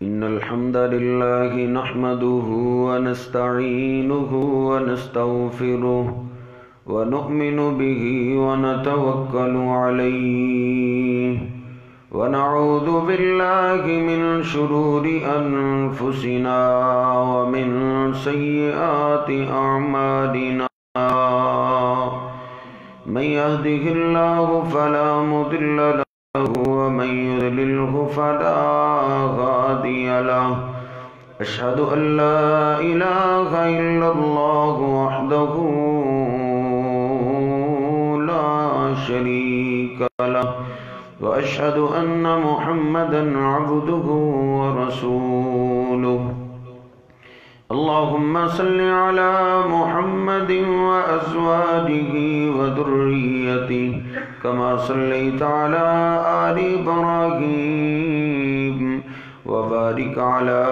إن الحمد لله نحمده ونستعينه ونستغفره ونؤمن به ونتوكل عليه ونعوذ بالله من شرور أنفسنا ومن سيئات أعمالنا من يهده الله فلا مضل له ومن يضلله فلا هادي له أشهد أن لا إله إلا الله وحده لا شريك له وأشهد أن محمدا عبده ورسوله اللهم صل على محمد وأزواجه وذريته كما صليت على آل إبراهيم وبارك على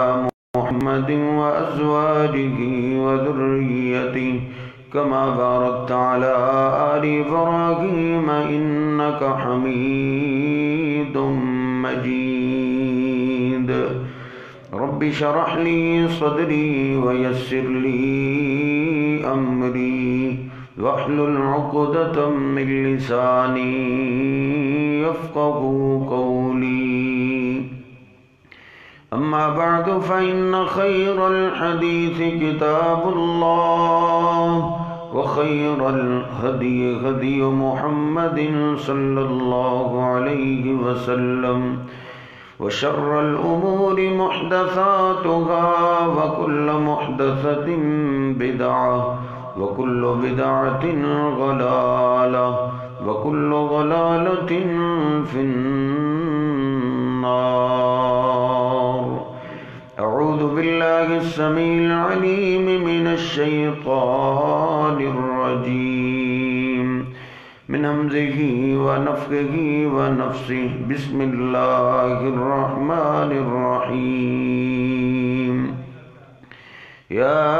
محمد وأزواجه وذريته كما باركت على آل إبراهيم إنك حميد مجيد رب اشرح لي صدري ويسر لي أمري واحلل عقدة من لساني يفقهوا قولي أما بعد فإن خير الحديث كتاب الله وخير الهدي هدي محمد صلى الله عليه وسلم وشر الأمور محدثاتها وكل محدثة بدعة وكل بدعة ضلالة وكل ضلالة في النار أعوذ بالله السميع العليم من الشيطان الرجيم من همزه ونفخه ونفسه بسم الله الرحمن الرحيم يا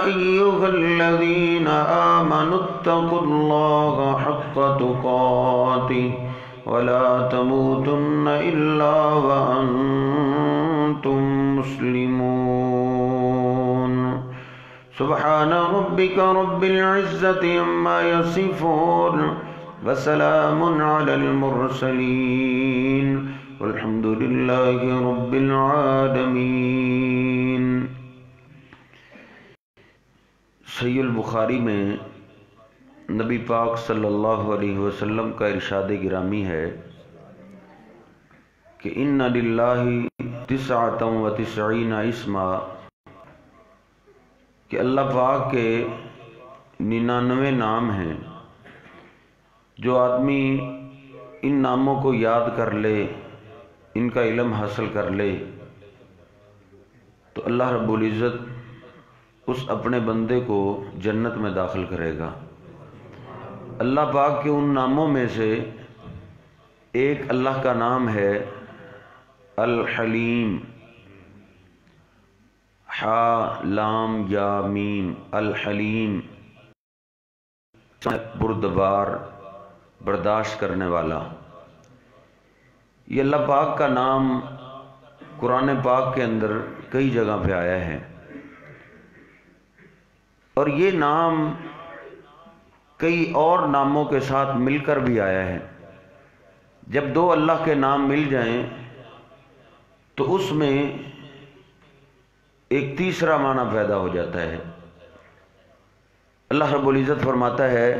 أيها الذين آمنوا اتقوا الله حق تقاته ولا تموتن إلا وأنتم مسلمون سبحان ربك رب العزة عما يصفون وسلام على المرسلين والحمد لله رب العالمين۔ صحیح البخاری میں نبی پاک صلی اللہ علیہ وسلم کا ارشاد گرامی ہے کہ ان للہ 99 اسما، کہ اللہ پاک کے 99 نام ہیں۔ جو آدمی ان ناموں کو یاد کر لے، ان کا علم حاصل کر لے، تو اللہ رب العزت اس اپنے بندے کو جنت میں داخل کرے گا۔ اللہ پاک کے ان ناموں میں سے ایک اللہ کا نام ہے الحلیم، حا لام یا میم، الحلیم، بردبار، برداشت کرنے والا۔ یہ اللہ پاک کا نام قرآن پاک کے اندر کئی جگہ پہ آیا ہے، اور یہ نام کئی اور ناموں کے ساتھ مل کر بھی آیا ہے۔ جب دو اللہ کے نام مل جائیں تو اس میں ایک تیسرا معنی پیدا ہو جاتا ہے۔ اللہ رب العزت فرماتا ہے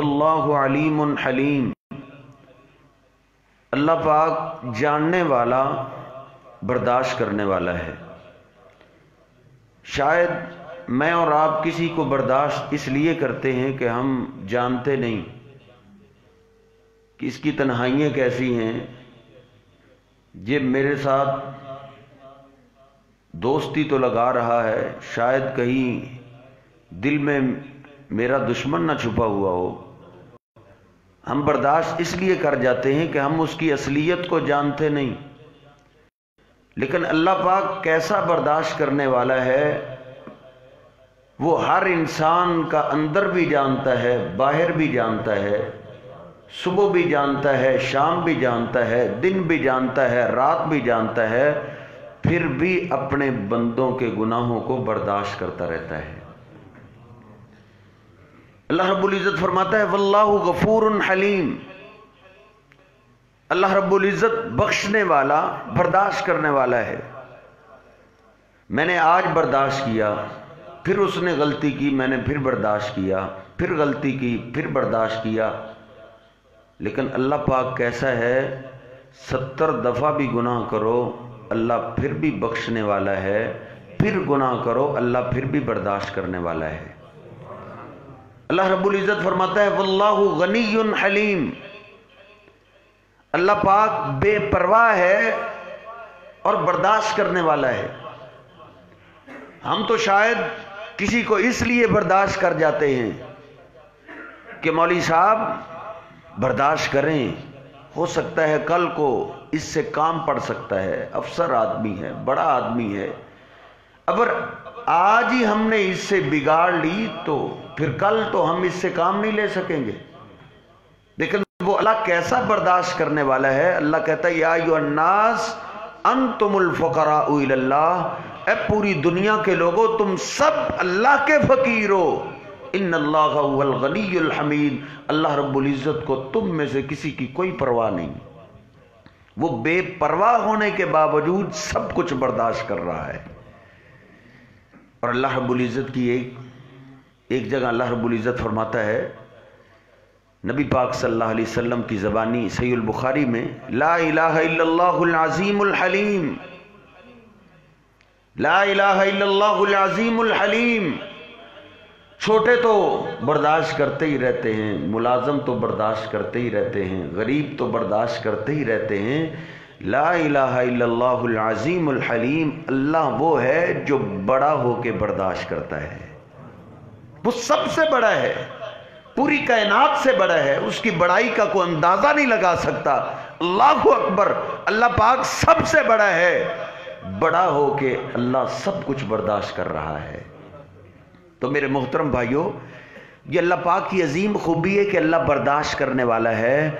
اللہ علیم حلیم، اللہ پاک جاننے والا، برداشت کرنے والا ہے۔ شاید میں اور آپ کسی کو برداشت اس لیے کرتے ہیں کہ ہم جانتے نہیں کہ اس کی تنہائیاں کیسی ہیں، یہ میرے ساتھ دوستی تو لگا رہا ہے، شاید کہیں دل میں میرا دشمن نہ چھپا ہوا ہو۔ ہم برداشت اس لیے کر جاتے ہیں کہ ہم اس کی اصلیت کو جانتے نہیں، لیکن اللہ پاک کیسا برداشت کرنے والا ہے وہ ہر انسان کا اندر بھی جانتا ہے، باہر بھی جانتا ہے، صبح بھی جانتا ہے، شام بھی جانتا ہے، دن بھی جانتا ہے، رات بھی جانتا ہے۔ پھر بھی اپنے بندوں کے گناہوں کو برداشت کرتا رہتا ہے۔ اللہ رب العزت فرماتا ہے واللہ غفور حلیم، اللہ رب العزت بخشنے والا، برداشت کرنے والا ہے۔ میں نے آج برداشت کیا، پھر اس نے غلطی کی، میں نے پھر برداشت کیا، پھر غلطی کی، پھر برداشت کیا، لیکن اللہ پاک کیسا ہے، 70 دفعہ بھی گناہ کرو اللہ پھر بھی بخشنے والا ہے، پھر گناہ کرو اللہ پھر بھی برداشت کرنے والا ہے۔ اللہ رب العزت فرماتا ہے واللہ غنی حلیم، اللہ پاک بے پرواہ ہے اور برداشت کرنے والا ہے۔ ہم تو شاید کسی کو اس لیے برداشت کر جاتے ہیں کہ مولوی صاحب برداشت کریں، ہو سکتا ہے کل کو اس سے کام پڑ سکتا ہے، افسر آدمی ہے، بڑا آدمی ہے، اگر آج ہی ہم نے اس سے بگاڑ لی تو پھر کل تو ہم اس سے کام نہیں لے سکیں گے۔ لیکن وہ اللہ کیسا برداشت کرنے والا ہے، اللہ کہتا ہے یا ایھا الناس انتم الفقراء الی اللہ، اے پوری دنیا کے لوگوں تم سب اللہ کے فقیر ہو، ان اللہ هو الغنی الحمید، اللہ رب العزت کو تم میں سے کسی کی کوئی پرواہ نہیں، وہ بے پرواہ ہونے کے باوجود سب کچھ برداشت کر رہا ہے۔ اور اللہ رب العزت کی ایک جگہ اللہ رب العزت فرماتا ہے، نبی پاک صلی اللہ علیہ وسلم کی زبانی صحیح البخاری میں، لا الہ الا اللہ العظیم الحلیم، لا الہ الا اللہ العظیم الحلیم، چھوٹے تو برداشت کرتے ہی رہتے ہیں، ملازم تو برداشت کرتے ہی رہتے ہیں، غریب تو برداشت کرتے ہی رہتے ہیں، لا الہ الا اللہ العظیم الحلیم، اللہ وہ ہے جو بڑا ہو کے برداشت کرتا ہے، وہ سب سے بڑا ہے، پوری کائنات سے بڑا ہے، اس کی بڑائی کا کوئی اندازہ نہیں لگا سکتا۔ اللہ اکبر، اللہ پاک سب سے بڑا ہے، بڑا ہو کے اللہ سب کچھ برداشت کر رہا ہے۔ تو میرے محترم بھائیوں، یہ اللہ پاک کی عظیم خوبی ہے کہ اللہ برداشت کرنے والا ہے۔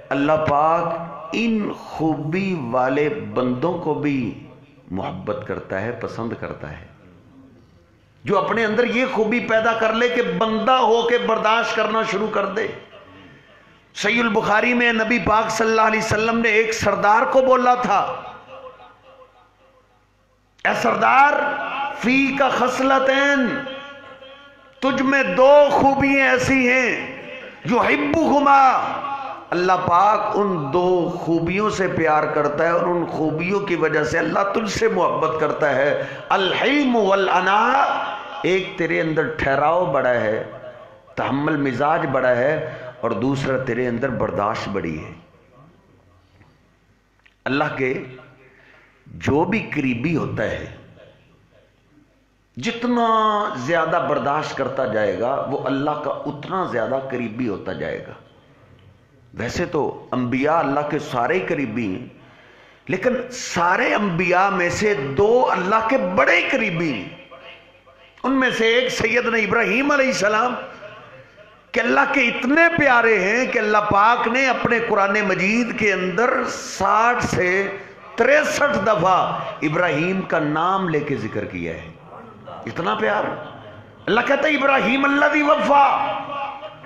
اللہ پاک ان خوبی والے بندوں کو بھی محبت کرتا ہے، پسند کرتا ہے، جو اپنے اندر یہ خوبی پیدا کر لے کہ بندہ ہو کے برداشت کرنا شروع کر دے۔ صحیح البخاری میں نبی پاک صلی اللہ علیہ وسلم نے ایک سردار کو بولا تھا، اے سردار فی کا خصلتین، تجھ میں 2 خوبیاں ایسی ہیں یحبہما، اللہ پاک ان 2 خوبیوں سے پیار کرتا ہے اور ان خوبیوں کی وجہ سے اللہ تجھ سے محبت کرتا ہے، الحلم والاناء، ایک تیرے اندر ٹھہراؤ بڑا ہے، تحمل مزاج بڑا ہے، اور دوسرا تیرے اندر برداشت بڑی ہے۔ اللہ کے جو بھی قریبی ہوتا ہے جتنا زیادہ برداشت کرتا جائے گا وہ اللہ کا اتنا زیادہ قریبی ہوتا جائے گا۔ ویسے تو انبیاء اللہ کے سارے قریبی ہیں، لیکن سارے انبیاء میں سے 2 اللہ کے بڑے قریبی ہیں۔ ان میں سے ایک سیدنا ابراہیم علیہ السلام کہ اللہ کے اتنے پیارے ہیں کہ اللہ پاک نے اپنے قرآن مجید کے اندر 60 سے 63 دفعہ ابراہیم کا نام لے کے ذکر کیا ہے، اتنا پیار۔ اللہ کہتا ہے ابراہیم الذی وفا،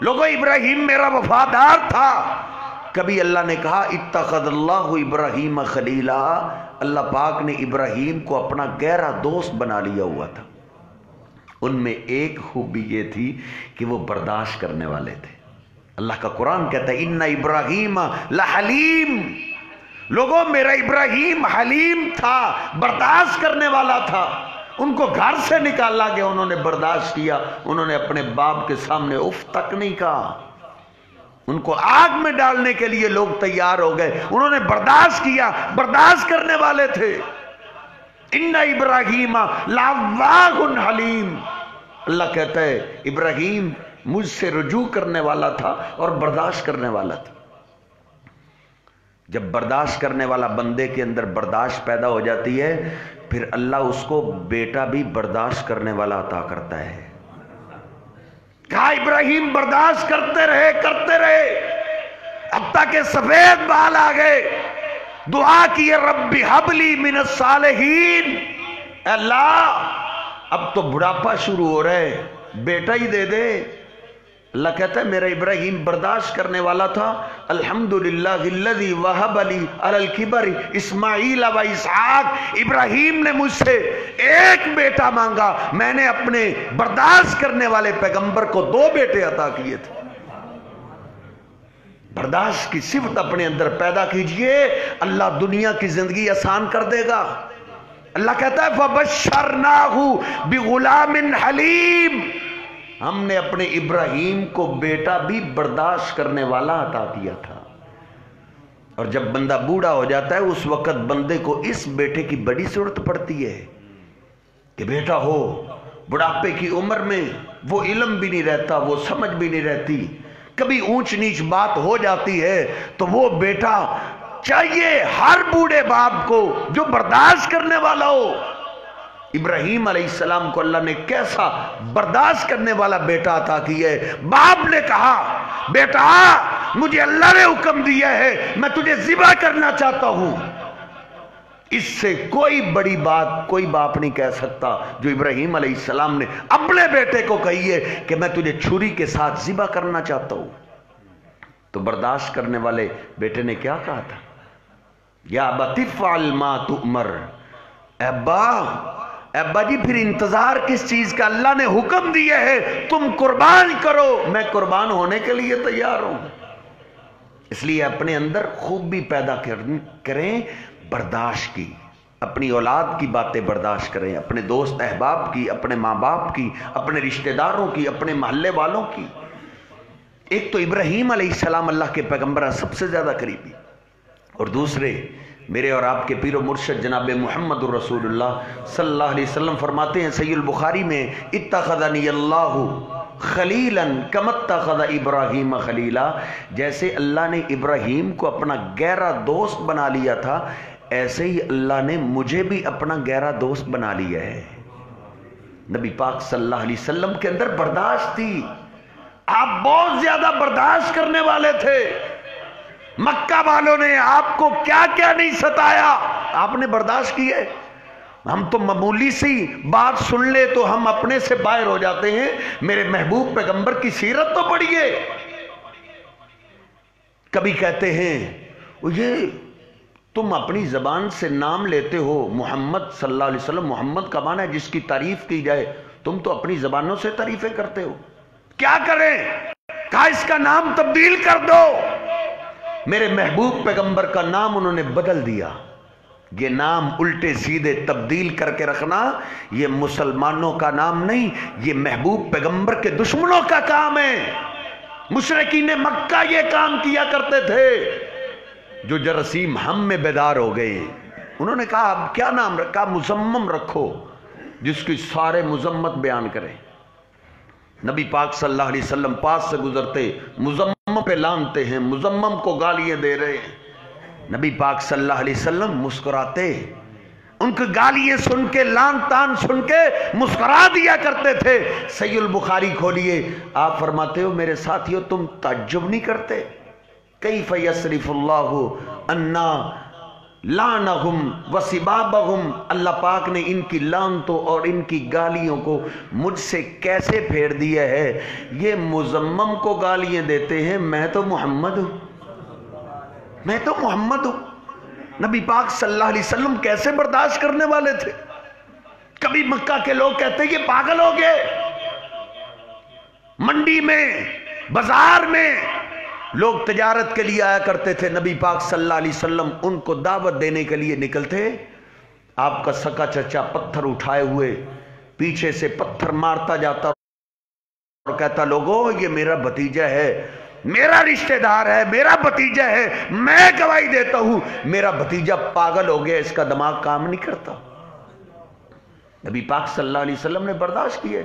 لوگوں ابراہیم میرا وفادار تھا۔ کبھی اللہ نے کہا اتخذ اللہ ابراہیم خلیلا، اللہ پاک نے ابراہیم کو اپنا گہرا دوست بنا لیا ہوا تھا۔ ان میں ایک خوبی یہ تھی کہ وہ برداشت کرنے والے تھے۔ اللہ کا قرآن کہتا ہے ان ابراہیم لحلیم، لوگوں میرا ابراہیم حلیم تھا، برداشت کرنے والا تھا۔ ان کو گھر سے نکالا گیا، انہوں نے برداشت کیا، انہوں نے اپنے باپ کے سامنے اف تک نہیں کہا، ان کو آگ میں ڈالنے کے لیے لوگ تیار ہو گئے، انہوں نے برداشت کیا، برداشت کرنے والے تھے۔ ان ابراہیم لأواہ حلیم، اللہ کہتا ہے ابراہیم مجھ سے رجوع کرنے والا تھا اور برداشت کرنے والا تھا۔ جب برداشت کرنے والا بندے کے اندر برداشت پیدا ہو جاتی ہے، پھر اللہ اس کو بیٹا بھی برداشت کرنے والا عطا کرتا ہے۔ کہا ابراہیم برداشت کرتے رہے حتیٰ کہ سفید بال آ گئے، دعا کی رب حبلی من الصالحین، اللہ اب تو بڑھاپا شروع ہو رہا ہے، بیٹا ہی دے دے۔ اللہ کہتا ہے میرا ابراہیم برداشت کرنے والا تھا۔ الحمدللہ الذی وہب لی علی الکبر اسماعیل و اسحاق، ابراہیم نے مجھ سے ایک بیٹا مانگا، میں نے اپنے برداشت کرنے والے پیغمبر کو 2 بیٹے عطا کیے تھے۔ برداشت کی صفت اپنے اندر پیدا کیجئے، اللہ دنیا کی زندگی آسان کر دے گا۔ اللہ کہتا ہے فَبَشَّرْنَاهُ بِغُلَامٍ حَلِيمٍ، ہم نے اپنے ابراہیم کو بیٹا بھی برداشت کرنے والا عطا کیا تھا۔ اور جب بندہ بوڑھا ہو جاتا ہے اس وقت بندے کو اس بیٹے کی بڑی ضرورت پڑتی ہے کہ بیٹا ہو۔ بڑھاپے کی عمر میں وہ علم بھی نہیں رہتا، وہ سمجھ بھی نہیں رہتی، کبھی اونچ نیچ بات ہو جاتی ہے تو وہ بیٹا چاہیے ہر بوڑھے باپ کو جو برداشت کرنے والا ہو۔ ابراہیم علیہ السلام کو اللہ نے کیسا برداشت کرنے والا بیٹا عطا کیا ہے۔ باپ نے کہا بیٹا مجھے اللہ نے حکم دیا ہے میں تجھے ذبح کرنا چاہتا ہوں۔ اس سے کوئی بڑی بات کوئی باپ نہیں کہہ سکتا جو ابراہیم علیہ السلام نے اپنے بیٹے کو کہی ہے کہ میں تجھے چھری کے ساتھ ذبح کرنا چاہتا ہوں۔ تو برداشت کرنے والے بیٹے نے کیا کہا تھا؟ یا ابت افعل ما تؤمر، ابا جی پھر انتظار کس چیز کا؟ اللہ نے حکم دیا ہے تم قربان کرو، میں قربان ہونے کے لیے تیار ہوں۔ اس لیے اپنے اندر خوبی پیدا کریں برداشت کی، اپنی اولاد کی باتیں برداشت کریں، اپنے دوست احباب کی، اپنے ماں باپ کی، اپنے رشتہ داروں کی، اپنے محلے والوں کی۔ ایک تو ابراہیم علیہ السلام اللہ کے پیغمبر سب سے زیادہ قریبی، اور دوسرے میرے اور آپ کے پیر و مرشد جناب محمد الرسول اللہ صلی اللہ علیہ وسلم فرماتے ہیں صحیح البخاری میں اتخذنی اللہ خلیلا کما اتخذ ابراہیم خلیلا، جیسے اللہ نے ابراہیم کو اپنا گہرا دوست بنا لیا تھا ایسے ہی اللہ نے مجھے بھی اپنا گہرا دوست بنا لیا ہے۔ نبی پاک صلی اللہ علیہ وسلم کے اندر برداشت تھی، آپ بہت زیادہ برداشت کرنے والے تھے۔ مکہ والوں نے آپ کو کیا کیا نہیں ستایا، آپ نے برداشت کیے۔ ہم تو معمولی سی بات سن لے تو ہم اپنے سے باہر ہو جاتے ہیں، میرے محبوب پیغمبر کی سیرت تو پڑھیے۔ کبھی کہتے ہیں یہ تم اپنی زبان سے نام لیتے ہو محمد صلی اللہ علیہ وسلم، محمد کا معنی ہے جس کی تعریف کی جائے، تم تو اپنی زبانوں سے تعریفیں کرتے ہو، کیا کریں؟ کہا اس کا نام تبدیل کر دو۔ میرے محبوب پیغمبر کا نام انہوں نے بدل دیا۔ یہ نام الٹے سیدھے تبدیل کر کے رکھنا یہ مسلمانوں کا نام نہیں، یہ محبوب پیغمبر کے دشمنوں کا کام ہے۔ مشرکین مکہ یہ کام کیا کرتے تھے، جو جراثیم ہم میں بیدار ہو گئے۔ انہوں نے کہا اب کیا نام رکھا؟ مزمم رکھو، جس کی سارے مذمت بیان کریں۔ نبی پاک صلی اللہ علیہ وسلم پاس سے گزرتے مزمم پہ لانتے ہیں، مزمم کو گالیاں دے رہے ہیں۔ نبی پاک صلی اللہ علیہ وسلم مسکراتے، ان کی گالیاں سن کے لان تان سن کے مسکرا دیا کرتے تھے۔ صحیح البخاری کھولیے، آپ فرماتے ہو میرے ساتھیو تم تعجب نہیں کرتے؟ کیف یصرف اللہ عنا لعنہم وسبابہم، اللہ پاک نے ان کی لعنتوں اور ان کی گالیوں کو مجھ سے کیسے پھیر دیا ہے۔ یہ مزمم کو گالیاں دیتے ہیں، میں تو محمد ہوں، میں تو محمد ہوں۔ نبی پاک صلی اللہ علیہ وسلم کیسے برداشت کرنے والے تھے۔ کبھی مکہ کے لوگ کہتے ہیں یہ پاگل ہو گئے، منڈی میں بازار میں لوگ تجارت کے لیے آیا کرتے تھے، نبی پاک صلی اللہ علیہ وسلم ان کو دعوت دینے کے لیے نکلتے، آپ کا سکا چچا پتھر اٹھائے ہوئے پیچھے سے پتھر مارتا جاتا اور کہتا لوگوں یہ میرا بھتیجا ہے، میرا رشتہ دار ہے، میرا بھتیجا ہے، میں گواہی دیتا ہوں میرا بھتیجا پاگل ہو گیا، اس کا دماغ کام نہیں کرتا۔ نبی پاک صلی اللہ علیہ وسلم نے برداشت کیے۔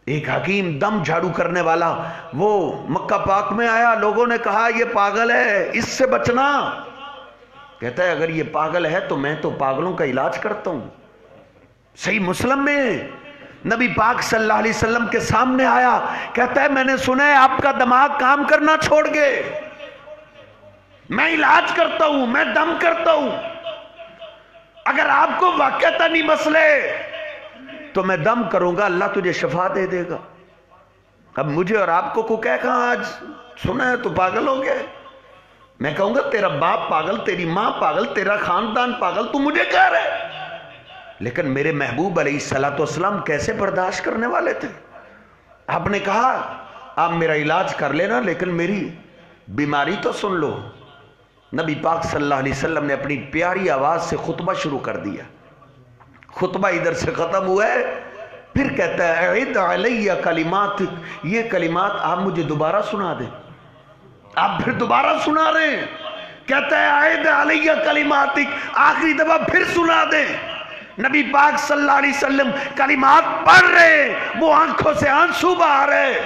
ایک حکیم دم جھاڑو کرنے والا وہ مکہ پاک میں آیا، لوگوں نے کہا یہ پاگل ہے، اس سے بچنا۔ کہتا ہے اگر یہ پاگل ہے تو میں تو پاگلوں کا علاج کرتا ہوں۔ صحیح مسلم میں نبی پاک صلی اللہ علیہ وسلم کے سامنے آیا، کہتا ہے میں نے سنا ہے آپ کا دماغ کام کرنا چھوڑ گئے، میں علاج کرتا ہوں، میں دم کرتا ہوں، اگر آپ کو واقعتا نہیں مسئلے تو میں دم کروں گا، اللہ تجھے شفا دے دے گا۔ اب مجھے اور آپ کو کہہ کہاں آج سنا ہے تو پاگل ہو گیا، میں کہوں گا تیرا باپ پاگل، تیری ماں پاگل، تیرا خاندان پاگل، تو مجھے کہہ رہے۔ لیکن میرے محبوب علیہ السلام کیسے برداشت کرنے والے تھے؟ آپ نے کہا آپ میرا علاج کر لینا لیکن میری بیماری تو سن لو۔ نبی پاک صلی اللہ علیہ وسلم نے اپنی پیاری آواز سے خطبہ شروع کر دیا۔ خطبہ ادھر سے ختم ہوا ہے، پھر کہتا ہے اعد علیہ کلمات، یہ کلمات آپ مجھے دوبارہ سنا دیں۔ آپ پھر دوبارہ سنا رہے ہیں، کہتا ہے اعد علیہ کلمات، آخری دفعہ پھر سنا دیں۔ نبی پاک صلی اللہ علیہ وسلم کلمات پڑھ رہے ہیں، وہ آنکھوں سے آنسو بہا رہے ہیں۔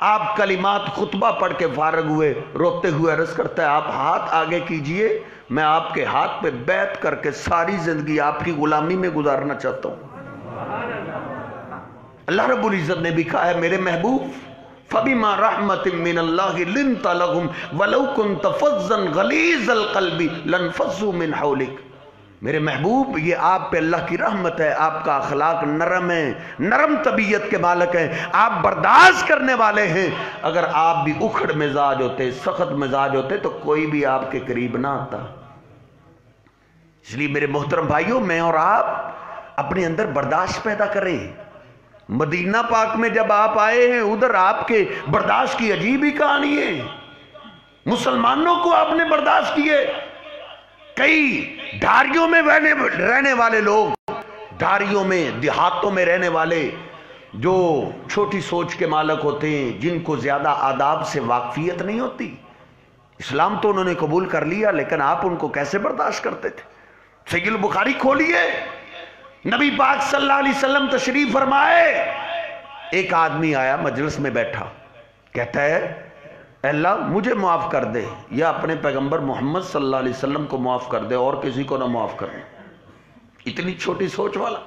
آپ کلمات خطبہ پڑھ کے فارغ ہوئے، روتے ہوئے عرض کرتا ہے آپ ہاتھ آگے کیجئے، میں آپ کے ہاتھ پہ بیعت کر کے ساری زندگی آپ کی غلامی میں گزارنا چاہتا ہوں۔ اللہ رب العزت نے بھی کہا ہے میرے محبوب فَبِمَا رَحْمَةٍ مِّنَ اللَّهِ لِنْتَ لَهُمْ وَلَوْ كُنْتَ فَظًّا غَلِيظَ الْقَلْبِ لَانفَضُّوا مِنْ حَوْلِكَ۔ میرے محبوب یہ آپ پہ اللہ کی رحمت ہے، آپ کا اخلاق نرم ہے، نرم طبیعت کے مالک ہیں، آپ برداشت کرنے والے ہیں۔ اگر آپ بھی اکھڑ مزاج ہوتے، سخت مزاج ہوتے تو کوئی بھی آپ کے قریب نہ آتا۔ اس لیے میرے محترم بھائیوں، میں اور آپ اپنے اندر برداشت پیدا کریں۔ مدینہ پاک میں جب آپ آئے ہیں ادھر آپ کے برداشت کی عجیب ہی کہانی ہے۔ مسلمانوں کو آپ نے برداشت کیے، کئی ڈھاریوں میں رہنے والے لوگ، ڈھاریوں میں دیہاتوں میں رہنے والے جو چھوٹی سوچ کے مالک ہوتے ہیں، جن کو زیادہ آداب سے واقفیت نہیں ہوتی، اسلام تو انہوں نے قبول کر لیا لیکن آپ ان کو کیسے برداشت کرتے تھے؟ صحیح البخاری کھولیے، نبی پاک صلی اللہ علیہ وسلم تشریف فرمائے، ایک آدمی آیا مجلس میں بیٹھا، کہتا ہے اے اللہ مجھے معاف کر دے یا اپنے پیغمبر محمد صلی اللہ علیہ وسلم کو معاف کر دے، اور کسی کو نہ معاف کرنا۔ اتنی چھوٹی سوچ والا۔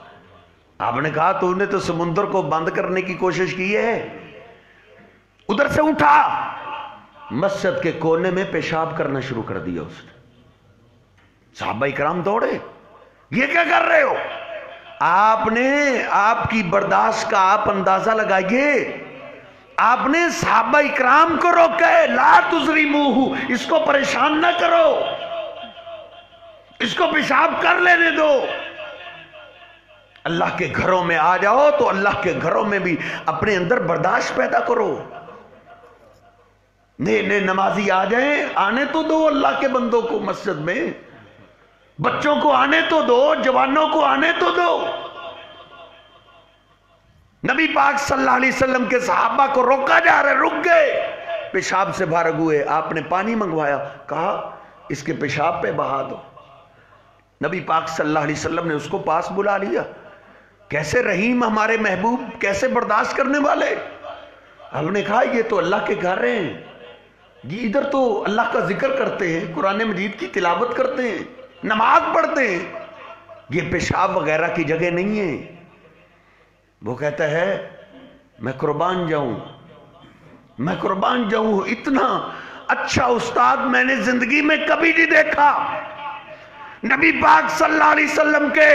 آپ نے کہا تو انہیں تو سمندر کو بند کرنے کی کوشش کی ہے۔ ادھر سے اٹھا، مسجد کے کونے میں پیشاب کرنا شروع کر دیا اس نے۔ صحابہ کرام دوڑے، یہ کیا کر رہے ہو؟ آپ نے آپ کی برداشت کا آپ اندازہ لگائیے، آپ نے صحابہ اکرام کو روکا ہے، لا تزریموہ، اس کو پریشان نہ کرو، اس کو پیشاب کر لینے دو۔ اللہ کے گھروں میں آ جاؤ تو اللہ کے گھروں میں بھی اپنے اندر برداشت پیدا کرو۔ نئے نمازی آ جائیں، آنے تو دو اللہ کے بندوں کو مسجد میں، بچوں کو آنے تو دو، جوانوں کو آنے تو دو۔ نبی پاک صلی اللہ علیہ وسلم کے صحابہ کو روکا جا رہا ہے، رک گئے، پیشاب سے بھارگ ہوئے۔ آپ نے پانی منگوایا، کہا اس کے پیشاب پہ بہا دو۔ نبی پاک صلی اللہ علیہ وسلم نے اس کو پاس بلا لیا۔ کیسے رحیم ہمارے محبوب، کیسے برداشت کرنے والے۔ ہم نے کہا یہ تو اللہ کے گھر ہیں، یہ ادھر تو اللہ کا ذکر کرتے ہیں، قرآن مجید کی تلاوت کرتے ہیں، نماز پڑھتے ہیں، یہ پیشاب وغیرہ کی جگہ نہیں ہے۔ وہ کہتا ہے میں قربان جاؤں، میں قربان جاؤں، اتنا اچھا استاد میں نے زندگی میں کبھی نہیں دیکھا۔ نبی پاک صلی اللہ علیہ وسلم کے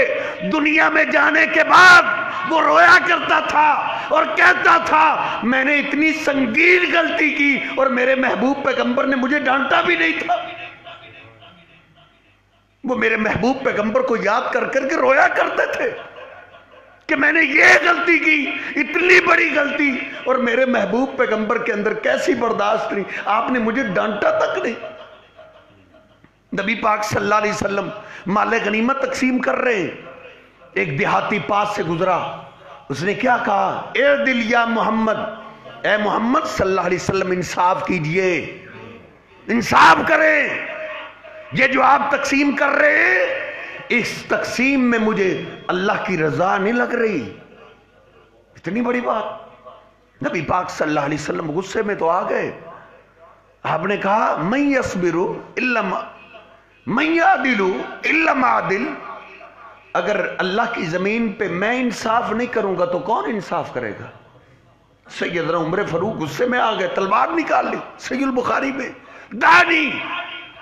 دنیا میں جانے کے بعد وہ رویا کرتا تھا اور کہتا تھا میں نے اتنی سنگین غلطی کی اور میرے محبوب پیغمبر نے مجھے ڈانٹا بھی نہیں تھا۔ وہ میرے محبوب پیغمبر کو یاد کر کر کے رویا کرتے تھے کہ میں نے یہ غلطی کی، اتنی بڑی غلطی، اور میرے محبوب پیغمبر کے اندر کیسی برداشت نہیں، آپ نے مجھے ڈانٹا تک نہیں۔ نبی پاک صلی اللہ علیہ وسلم مال غنیمت تقسیم کر رہے ہیں، ایک دیہاتی پاس سے گزرا، اس نے کیا کہا، اعدل یا محمد، اے محمد صلی اللہ علیہ وسلم انصاف کیجئے، انصاف کریں، یہ جو آپ تقسیم کر رہے ہیں اس تقسیم میں مجھے اللہ کی رضا نہیں لگ رہی۔ اتنی بڑی بات۔ نبی پاک صلی اللہ علیہ وسلم غصے میں تو آ گئے۔ آپ نے کہا من یصبر الا من یعدل الا معدل، اگر اللہ کی زمین پہ میں انصاف نہیں کروں گا تو کون انصاف کرے گا؟ سیدنا عمر فاروق غصے میں آ گئے، تلوار نکال لی، صحیح البخاری میں، دانی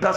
10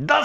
10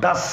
10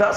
10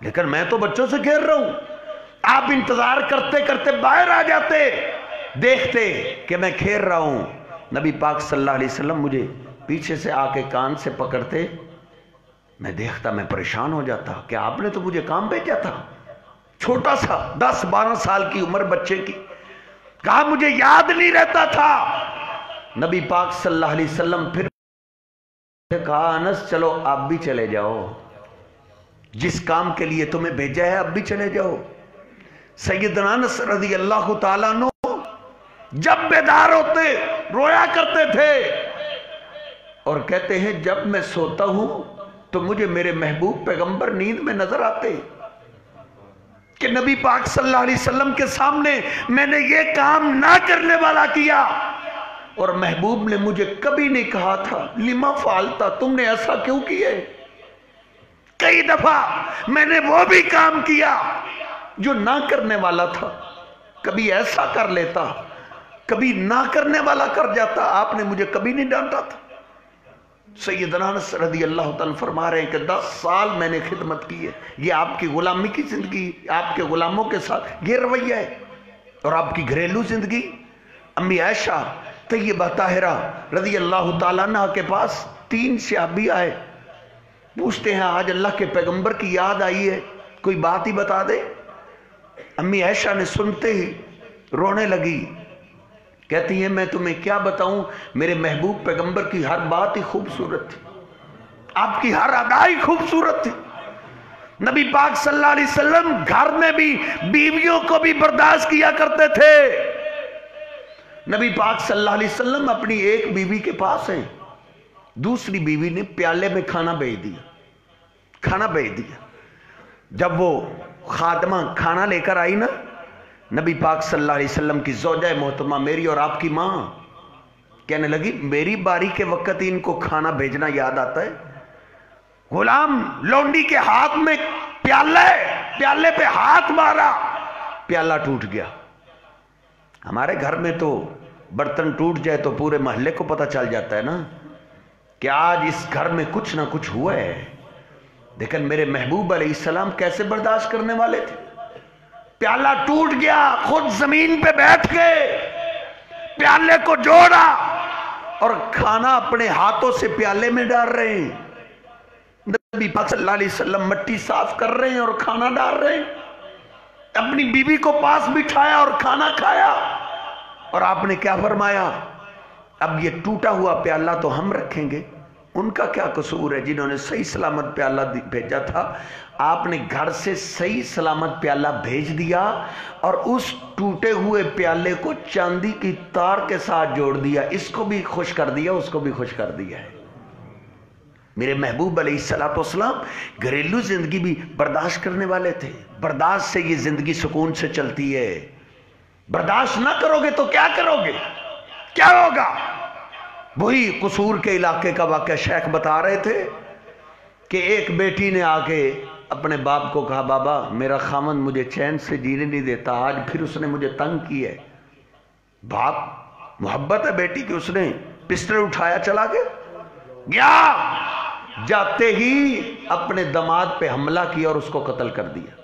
لیکن میں تو بچوں سے کھیل رہا ہوں. آپ انتظار کرتے کرتے باہر آ جاتے, دیکھتے کہ میں کھیل رہا ہوں. نبی پاک صلی اللہ علیہ وسلم مجھے پیچھے سے آ کے کان سے پکڑتے, میں دیکھتا, میں پریشان ہو جاتا کہ آپ نے تو مجھے کام بھیجا تھا, چھوٹا سا 10-12 سال کی عمر بچے کی, کہا مجھے یاد نہیں رہتا تھا. نبی پاک صلی اللہ علیہ وسلم پھر کہا انس چلو آپ بھی چلے جاؤ, جس کام کے لیے تمہیں بھیجا ہے اب بھی چلے جاؤ. سیدنا انس رضی اللہ تعالیٰ عنہ جب بیدار ہوتے رویا کرتے تھے اور کہتے ہیں جب میں سوتا ہوں تو مجھے میرے محبوب پیغمبر نیند میں نظر آتے کہ نبی پاک صلی اللہ علیہ وسلم کے سامنے میں نے یہ کام نہ کرنے والا کیا, اور محبوب نے مجھے کبھی نہیں کہا تھا لما فعلتا, تم نے ایسا کیوں کیا. کئی دفعہ میں نے وہ بھی کام کیا جو نہ کرنے والا تھا, کبھی ایسا کر لیتا, کبھی نہ کرنے والا کر جاتا, آپ نے مجھے کبھی نہیں ڈانٹا تھا. سیدنا انس رضی اللہ تعالیٰ فرما رہے ہیں کہ 10 سال میں نے خدمت کی ہے. یہ آپ کی غلامی کی زندگی, آپ کے غلاموں کے ساتھ یہ رویہ ہے. اور آپ کی گھریلو زندگی, امی عائشہ طیبہ طاہرہ رضی اللہ تعالیٰ عنہ کے پاس 3 صحابی آئے, پوچھتے ہیں آج اللہ کے پیغمبر کی یاد آئی ہے, کوئی بات ہی بتا دے. امی عائشہ نے سنتے ہی رونے لگی, کہتی ہیں میں تمہیں کیا بتاؤں, میرے محبوب پیغمبر کی ہر بات ہی خوبصورت تھی, آپ کی ہر ادا ہی خوبصورت تھی. نبی پاک صلی اللہ علیہ وسلم گھر میں بھی بیویوں کو بھی برداشت کیا کرتے تھے. نبی پاک صلی اللہ علیہ وسلم اپنی ایک بیوی کے پاس ہیں, دوسری بیوی نے پیالے میں کھانا بھیج دیا. جب وہ خادمہ کھانا لے کر آئی نا, نبی پاک صلی اللہ علیہ وسلم کی زوجہ محترمہ میری اور آپ کی ماں کہنے لگی میری باری کے وقت ان کو کھانا بھیجنا یاد آتا ہے. غلام لونڈی کے ہاتھ میں پیالے پہ ہاتھ مارا, پیالہ ٹوٹ گیا. ہمارے گھر میں تو برتن ٹوٹ جائے تو پورے محلے کو پتہ چل جاتا ہے نا کہ آج اس گھر میں کچھ نہ کچھ ہوا ہے. لیکن میرے محبوب علیہ السلام کیسے برداشت کرنے والے تھے. پیالہ ٹوٹ گیا, خود زمین پہ بیٹھ گئے, پیالے کو جوڑا اور کھانا اپنے ہاتھوں سے پیالے میں ڈال رہے ہیں. نبی پاک صلی اللہ علیہ وسلم مٹی صاف کر رہے ہیں اور کھانا ڈال رہے ہیں. اپنی بیوی کو پاس بٹھایا اور کھانا کھایا, اور آپ نے کیا فرمایا, اب یہ ٹوٹا ہوا پیالہ تو ہم رکھیں گے, ان کا کیا قصور ہے جنہوں نے صحیح سلامت پیالہ بھیجا تھا. آپ نے گھر سے صحیح سلامت پیالہ بھیج دیا اور اس ٹوٹے ہوئے پیالے کو چاندی کی تار کے ساتھ جوڑ دیا, اس کو بھی خوش کر دیا, اس کو بھی خوش کر دیا ہے. میرے محبوب علیہ السلام گھریلو زندگی بھی برداشت کرنے والے تھے. برداشت سے یہ زندگی سکون سے چلتی ہے. برداشت نہ کرو گے تو کیا کرو گے, کیا ہوگا. وہی قصور کے علاقے کا واقعہ شیخ بتا رہے تھے کہ ایک بیٹی نے آ کے اپنے باپ کو کہا بابا میرا خامن مجھے چین سے جینے نہیں دیتا, آج پھر اس نے مجھے تنگ کی ہے. باپ محبت ہے بیٹی کی, اس نے پسٹل اٹھایا چلا گیا, جاتے ہی اپنے داماد پہ حملہ کیا اور اس کو قتل کر دیا.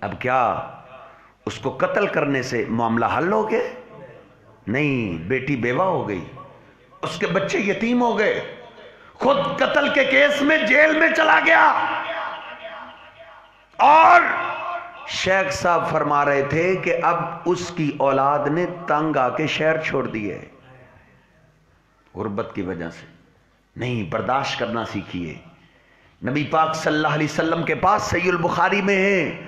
اب کیا اس کو قتل کرنے سے معاملہ حل ہو گیا؟ نہیں, بیٹی بیوہ ہو گئی, اس کے بچے یتیم ہو گئے, خود قتل کے کیس میں جیل میں چلا گیا. اور شیخ صاحب فرما رہے تھے کہ اب اس کی اولاد نے تنگ آ کے شہر چھوڑ دیے غربت کی وجہ سے. نہیں, برداشت کرنا سیکھیے. نبی پاک صلی اللہ علیہ وسلم کے پاس صحیح البخاری میں ہے,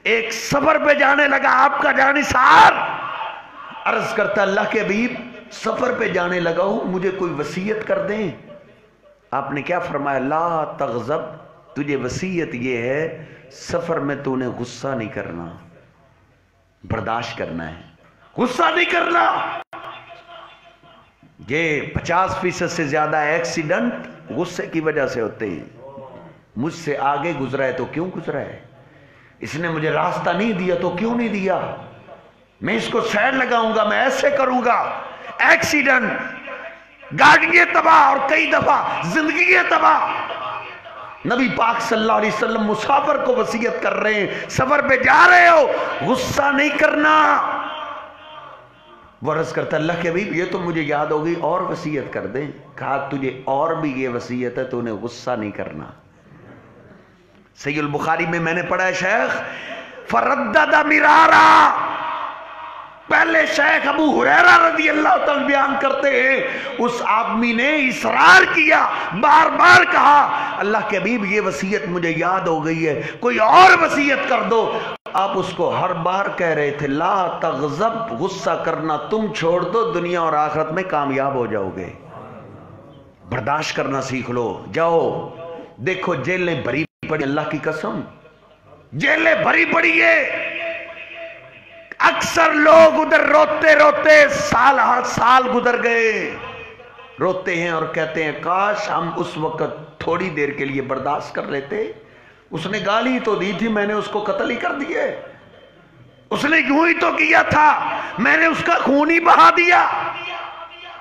ایک سفر پہ جانے لگا آپ کا جانثار, عرض کرتا اللہ کے حبیب سفر پہ جانے لگا ہوں, مجھے کوئی وصیت کر دیں. آپ نے کیا فرمایا, لا تغضب, تجھے وصیت یہ ہے سفر میں تو نے غصہ نہیں کرنا, برداشت کرنا ہے, غصہ نہیں کرنا. یہ 50% سے زیادہ ایکسیڈنٹ غصے کی وجہ سے ہوتے ہیں. مجھ سے آگے گزرا ہے تو کیوں گزرا ہے, اس نے مجھے راستہ نہیں دیا تو کیوں نہیں دیا, میں اس کو سائڈ لگاؤں گا, میں ایسے کروں گا. ایکسیڈنٹ, گاڑیاں تباہ اور کئی دفعہ زندگی تباہ. نبی پاک صلی اللہ علیہ وسلم مسافر کو وصیت کر رہے ہیں، سفر پہ جا رہے ہو، غصہ نہیں کرنا۔ وہ عرض کرتا اللہ کے حبیب یہ تو مجھے یاد ہو گئی، اور وصیت کر دیں۔ کہا تجھے اور بھی یہ وصیت ہے، تو انہیں غصہ نہیں کرنا۔ صحیح البخاری میں نے پڑھا ہے شیخ فردد مرارا، پہلے شیخ ابو ہریرہ رضی اللہ تعالی بیان کرتے ہیں اس آدمی نے اصرار کیا، بار بار کہا اللہ کے حبیب یہ وصیت مجھے یاد ہو گئی ہے، کوئی اور وصیت کر دو۔ آپ اس کو ہر بار کہہ رہے تھے لا تغضب، غصہ کرنا تم چھوڑ دو، دنیا اور آخرت میں کامیاب ہو جاؤ گے، برداشت کرنا سیکھ لو۔ جاؤ دیکھو جیلیں بھری پڑی، اللہ کی قسم جیلیں بھری پڑی ہے، اکثر لوگ ادھر روتے روتے سال گزر گئے، روتے ہیں اور کہتے ہیں کاش ہم اس وقت تھوڑی دیر کے لیے برداشت کر لیتے، اس نے گالی تو دی تھی، میں نے اس کو قتل ہی کر دیا، اس نے یوں ہی تو کیا تھا، میں نے اس کا خون ہی بہا دیا۔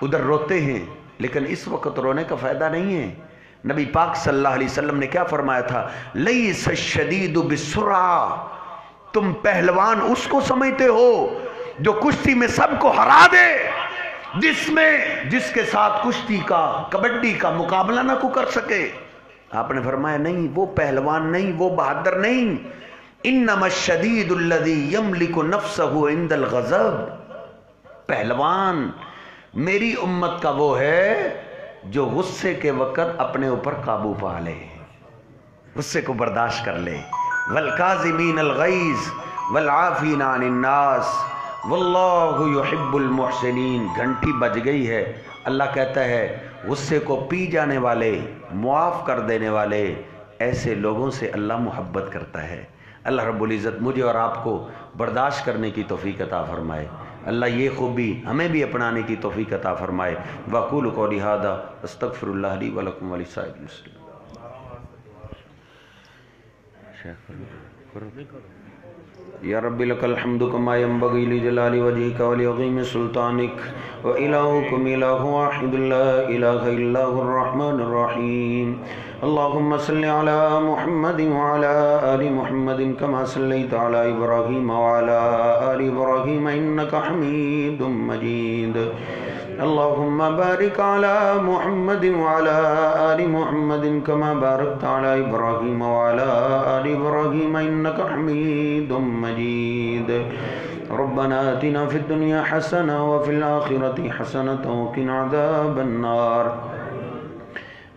ادھر روتے ہیں لیکن اس وقت رونے کا فائدہ نہیں ہے۔ نبی پاک صلی اللہ علیہ وسلم نے کیا فرمایا تھا؟ لیس الشدید بالسرعہ، تم پہلوان اس کو سمجھتے ہو جو کشتی میں سب کو ہرا دے، جس کے ساتھ کشتی کا کبڈی کا مقابلہ نہ کو کر سکے۔ آپ نے فرمایا نہیں، وہ پہلوان نہیں، وہ بہادر نہیں، انما الشدید الذی یملک نفسہ عند الغضب، پہلوان میری امت کا وہ ہے جو غصے کے وقت اپنے اوپر قابو پا لے، غصے کو برداشت کر لے۔ والکاظمین الغیظ والعافین عن الناس واللہ یحب المحسنین۔ گھنٹی بج گئی ہے، اللہ کہتا ہے غصے کو پی جانے والے، معاف کر دینے والے، ایسے لوگوں سے اللہ محبت کرتا ہے۔ اللہ رب العزت مجھے اور آپ کو برداشت کرنے کی توفیق عطا فرمائے، اللہ یہ خوبی ہمیں بھی اپنانے کی توفیق عطا فرمائے۔ وَأَقُولُ قَوْلِي هَٰذَا أَسْتَغْفِرُ اللَّهَ لِي وَلَكُمْ وَلِسَائِرِ الْمُسْلِمِينَ۔ یا رب لک الحمد کما ینبغی لجلال وجهک ولعظیم سلطانک وإلہکم الہ واحد لا الہ الا هو الرحمن الرحیم۔ اللہم صل علی محمد وعلی آل محمد کما صلیت علی ابراہیم وعلی آل ابراہیم انک حمید مجید۔ اللہم بارک علی محمد وعلی آل محمد کما بارکت علی ابراہیم وعلی آل ابراہیم انک حمید مجید۔ ربنا آتنا فی الدنیا حسنہ وفی الآخرۃ حسنۃ وقنا عذاب النار۔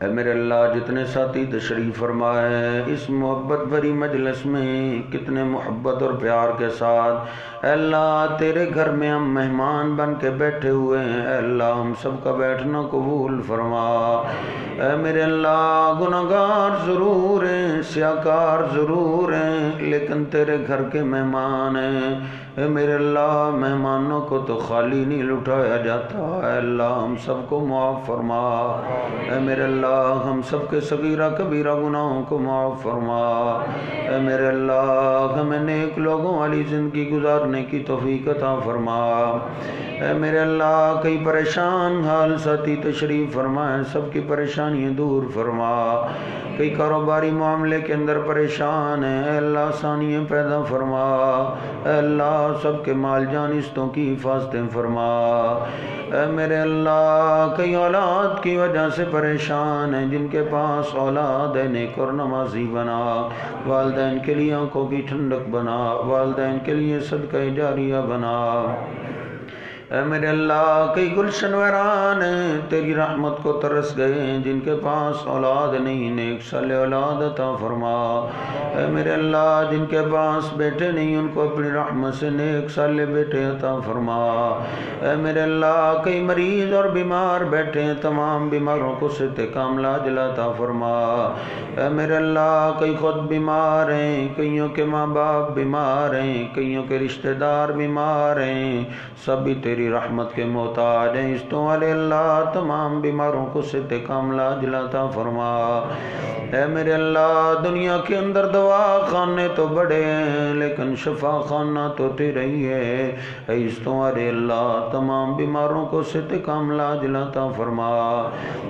اے میرے اللہ جتنے ساتھی تشریف فرمائے اس محبت بھری مجلس میں کتنے محبت اور پیار کے ساتھ، اے اللہ تیرے گھر میں ہم مہمان بن کے بیٹھے ہوئے ہیں، اے اللہ ہم سب کا بیٹھنا قبول فرما۔ اے میرے اللہ گناہگار ضرور ہیں، سیاکار ضرور ہیں، لیکن تیرے گھر کے مہمان ہیں۔ اے میرے اللہ مہمانوں کو تو خالی نہیں لٹایا جاتا، اے اللہ ہم سب کو معاف فرما۔ اے میرے اللہ ہم سب کے صغیرہ کبیرہ گناہوں کو معاف فرما۔ اے میرے اللہ ہمیں نیک لوگوں والی زندگی گزارنے کی توفیق عطا فرما۔ اے میرے اللہ کئی پریشان حال ساتھی تشریف فرمائیں، سب کی پریشانیاں دور فرما۔ کئی کاروباری معاملے کے اندر پریشان ہیں، اے اللہ آسانیاں پیدا فرما۔ اے اللہ سب کے مال جانستوں کی حفاظتیں فرما۔ اے میرے اللہ کئی اولاد کی وجہ سے پریشان ہیں، جن کے پاس اولاد ہے نیک اور نمازی بنا، والدین کے لیے آنکھوں کی ٹھنڈک بنا، والدین کے لیے صدقہ جاریہ بنا۔ اے میرے اللہ کئی گلشن ویران ہیں، تیری رحمت کو ترس گئے ہیں، جن کے پاس اولاد نہیں نیک صالح اولاد عطا فرما۔ اے میرے اللہ جن کے پاس بیٹے نہیں ان کو اپنی رحمت سے نیک صالح بیٹے عطا فرما۔ اے میرے اللہ کئی مریض اور بیمار بیٹھے ہیں، تمام بیماروں کو صحت کاملہ عاجلہ عطا فرما۔ اے میرے اللہ کئی خود بیمار ہیں، کئیوں کے ماں باپ بیمار ہیں، کئیوں کے رشتہ دار بیمار ہیں، سب بھی تیری تیری رحمت کے محتاج ہیں، اس تو والے اللہ تمام بیماروں کو صحت کاملہ عاجلہ فرما۔ اے میرے اللہ دنیا کے اندر دوا خانے تو بڑے ہیں لیکن شفا خانہ تو تیرا ہی ہے، اے اس تو والے اللہ تمام بیماروں کو صحت کاملہ عاجلہ فرما۔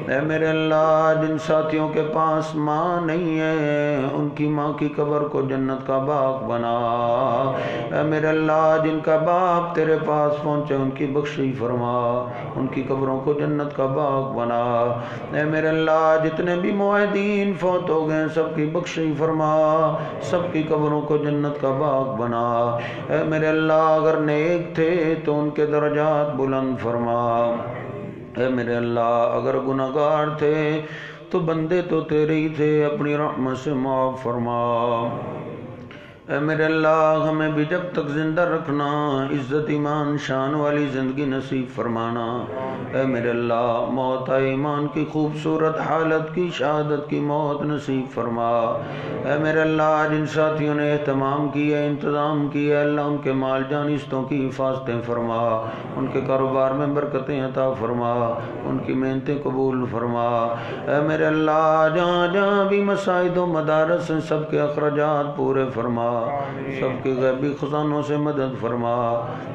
اے میرے اللہ جن ساتھیوں کے پاس ماں نہیں ہے ان کی ماں کی قبر کو جنت کا باغ بنا۔ اے میرے اللہ جن کا باپ تیرے پاس پہنچے ان کی بخشی فرما، ان کی قبروں کو جنت کا باغ بنا۔ اے میرے اللہ جتنے بھی معاہدین فوت ہو گئے سب کی بخشی فرما، سب کی قبروں کو جنت کا باغ بنا۔ اے میرے اللہ اگر نیک تھے تو ان کے درجات بلند فرما، اے میرے اللہ اگر گناہگار تھے تو بندے تو تیرے ہی تھے، اپنی رحمت سے معاف فرما۔ اے میرے اللہ ہمیں بھی جب تک زندہ رکھنا، عزت ایمان شان والی زندگی نصیب فرمانا۔ اے میرے اللہ موت ایمان کی خوبصورت حالت کی شہادت کی موت نصیب فرما۔ اے میرے اللہ جن ساتھیوں نے اہتمام کیا انتظام کیا اللہ ان کے مال جانستوں کی حفاظتیں فرما، ان کے کاروبار میں برکتیں عطا فرما، ان کی محنتیں قبول فرما۔ اے میرے اللہ جہاں جہاں بھی مساجد و مدارس ہیں سب کے اخراجات پورے فرما، سب کے غیبی خزانوں سے مدد فرما۔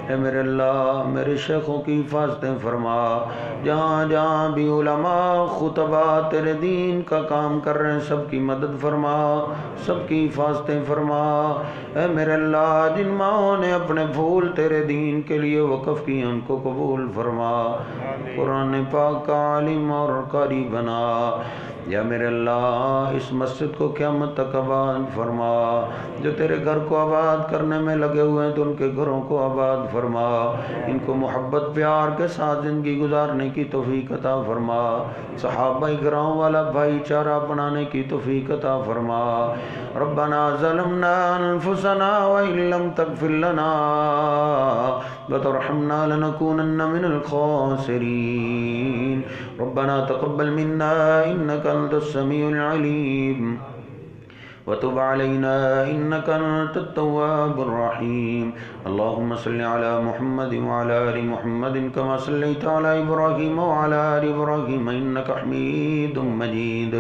اے میرے اللہ میرے شیخوں کی حفاظتیں فرما، جہاں جہاں بھی علماء خطبہ تیرے دین کا کام کر رہے ہیں سب کی مدد فرما، سب کی حفاظتیں فرما۔ اے میرے اللہ جن ماؤں نے اپنے پھول تیرے دین کے لیے وقف کیے ان کو قبول فرما، قرآن پاک کا عالم اور قاری بنا۔ یا میرے اللہ اس مسجد کو قیامت تک آباد فرما، جو تیرے گھر کو آباد کرنے میں لگے ہوئے ہیں تو ان کے گھروں کو آباد فرما، ان کو محبت پیار کے ساتھ زندگی گزارنے کی توفیق عطا فرما، صحابہ کرام والا بھائی چارہ بنانے کی توفیق عطا فرما۔ ربنا ظلمنا انفسنا وان لم تغفر لنا وترحمنا لنكونن من الخاسرين ربنا تقبل منا انك انت السميع العليم وتب علينا إنك أنت التواب الرحيم اللهم صل على محمد وعلى آل محمد كما صليت على إبراهيم وعلى آل إبراهيم إنك حميد مجيد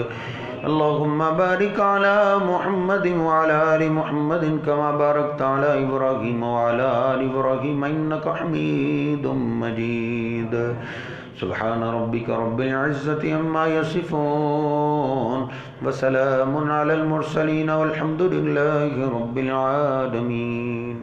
اللهم بارك على محمد وعلى آل محمد كما باركت على إبراهيم وعلى آل إبراهيم إنك حميد مجيد سبحان ربك رب العزة عما يصفون وسلام على المرسلين والحمد لله رب العالمين.